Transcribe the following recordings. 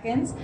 seconds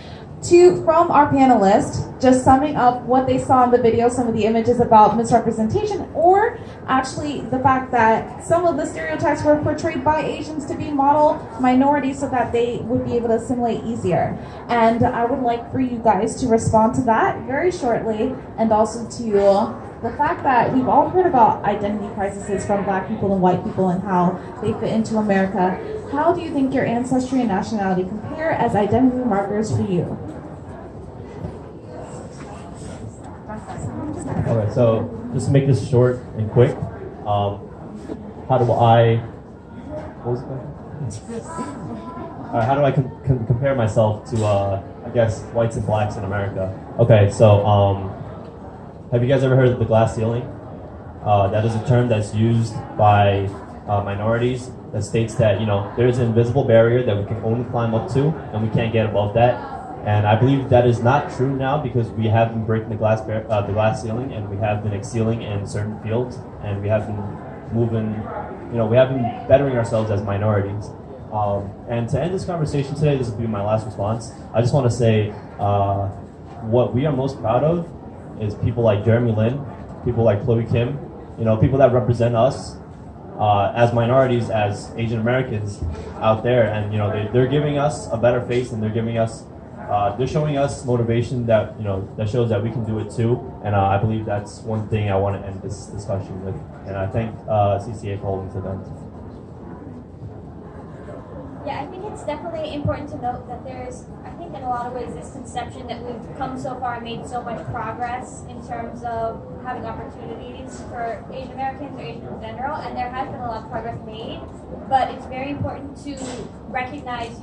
from our panelists, just summing up what they saw in the video, some of the images about misrepresentation, or actually the fact that some of the stereotypes were portrayed by Asians to be model minorities so that they would be able to assimilate easier. And I would like for you guys to respond to that very shortly, and also to the fact that we've all heard about identity crises from Black people and white people and how they fit into America. How do you think your ancestry and nationality compare as identity markers for you? Okay, so just to make this short and quick, how do I? What was the question? How do I compare myself to, I guess, whites and blacks in America? Okay, so have you guys ever heard of the glass ceiling? That is a term that's used by minorities that states that there's an invisible barrier that we can only climb up to, and we can't get above that. And I believe that is not true now because we have been breaking the glass ceiling, and we have been excelling in certain fields, and we have been moving, we have been bettering ourselves as minorities. And to end this conversation today, this will be my last response. I just want to say what we are most proud of is people like Jeremy Lin, people like Chloe Kim, people that represent us as minorities, as Asian Americans out there, and they're giving us a better face, and they're showing us motivation that that shows that we can do it too. And I believe that's one thing I want to end this discussion with. And I thank CCA for holding this event. Yeah, I think it's definitely important to note that there's, I think in a lot of ways, this conception that we've come so far and made so much progress in terms of having opportunities for Asian Americans or Asians in general, and there has been a lot of progress made, but it's very important to recognize,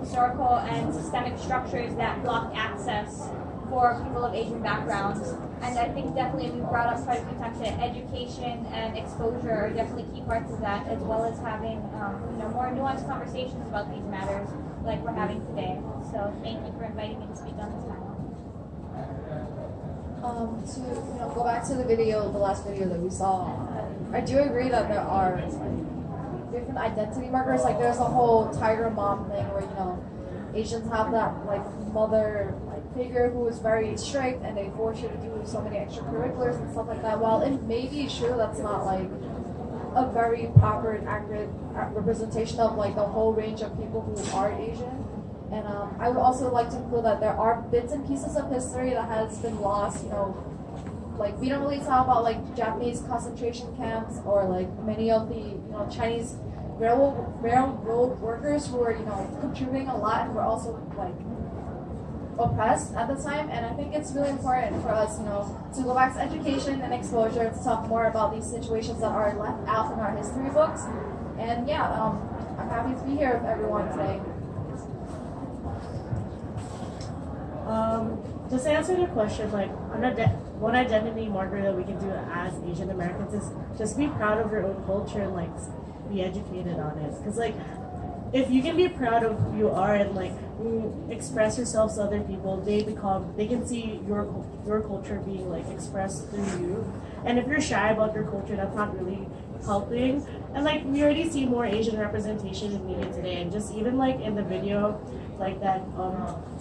historical and systemic structures that block access for people of Asian backgrounds. And I think definitely we brought up quite a few times that education and exposure are definitely key parts of that, as well as having more nuanced conversations about these matters like we're having today. So thank you for inviting me to speak on this panel. To go back to the last video that we saw, I do agree that there are different identity markers. Like there's a whole tiger mom thing where Asians have that mother figure who is very strict, and they force you to do so many extracurriculars and stuff like that. While it may be true, that's not a very proper and accurate representation of the whole range of people who are Asian. And I would also like to include that there are bits and pieces of history that has been lost. We don't really talk about Japanese concentration camps or many of the Chinese railroad workers who were contributing a lot and were also oppressed at the time. And I think it's really important for us to go back to education and exposure to talk more about these situations that are left out in our history books. And yeah, I'm happy to be here with everyone today. Just to answer your question, one identity marker that we can do as Asian Americans is just be proud of your own culture and be educated on it. Because if you can be proud of who you are and express yourself to other people, they can see your culture being expressed through you. And if you're shy about your culture, that's not really helping. And we already see more Asian representation in media today, and just even in the video, that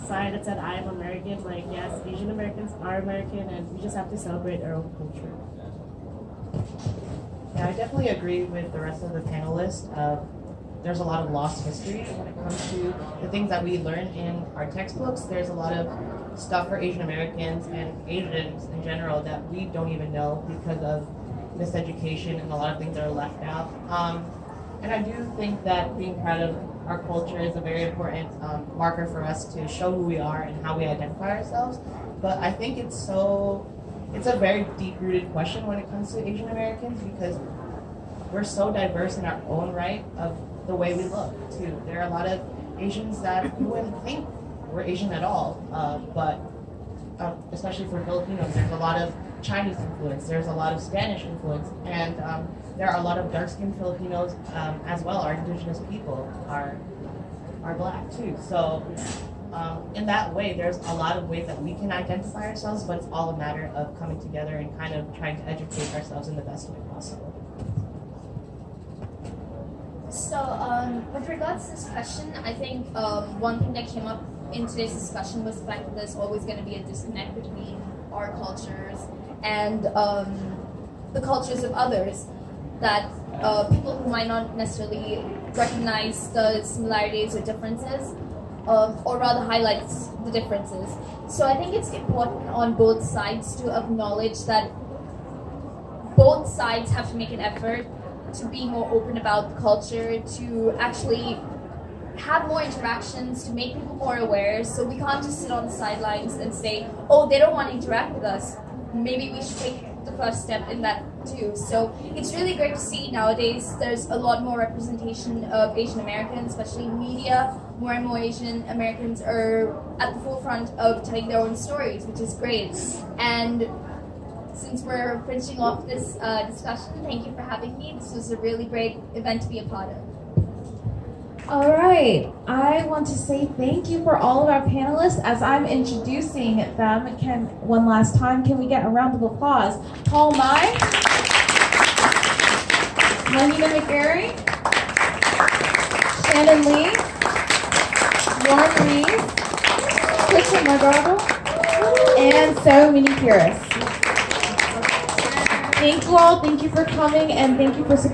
sign that said "I am American." Yes, Asian Americans are American, and we just have to celebrate our own culture. Yeah, I definitely agree with the rest of the panelists. There's a lot of lost history when it comes to the things that we learn in our textbooks. There's a lot of stuff for Asian Americans and Asians in general that we don't even know because of miseducation and a lot of things that are left out. And I do think that being proud of our culture is a very important marker for us to show who we are and how we identify ourselves. But I think it's a very deep-rooted question when it comes to Asian Americans, because we're so diverse in our own right of the way we look too. There are a lot of Asians that you wouldn't think were Asian at all, but especially for Filipinos, there's a lot of Chinese influence, there's a lot of Spanish influence, and there are a lot of dark-skinned Filipinos as well. Our indigenous people are black too. So in that way, there's a lot of ways that we can identify ourselves, but it's all a matter of coming together and kind of trying to educate ourselves in the best way possible. So with regards to this question, I think one thing that came up in today's discussion was the fact that there's always going to be a disconnect between our cultures and the cultures of others. That people who might not necessarily recognize the similarities or differences, or rather highlights the differences. So I think it's important on both sides to acknowledge that both sides have to make an effort to be more open about the culture, to actually have more interactions, to make people more aware. So we can't just sit on the sidelines and say, oh, they don't want to interact with us. Maybe we should take the first step in that too. So it's really great to see nowadays there's a lot more representation of Asian Americans, especially in media. More and more Asian Americans are at the forefront of telling their own stories, which is great. And since we're finishing off this discussion, thank you for having me. This was a really great event to be a part of. All right, I want to say thank you for all of our panelists. As I'm introducing them, one last time, can we get a round of applause? Paul Mai, Juanita McGarry, Shannon Lee, Warren Reed, Christian Margardo, and so many Purist. Thank you all, thank you for coming, and thank you for supporting.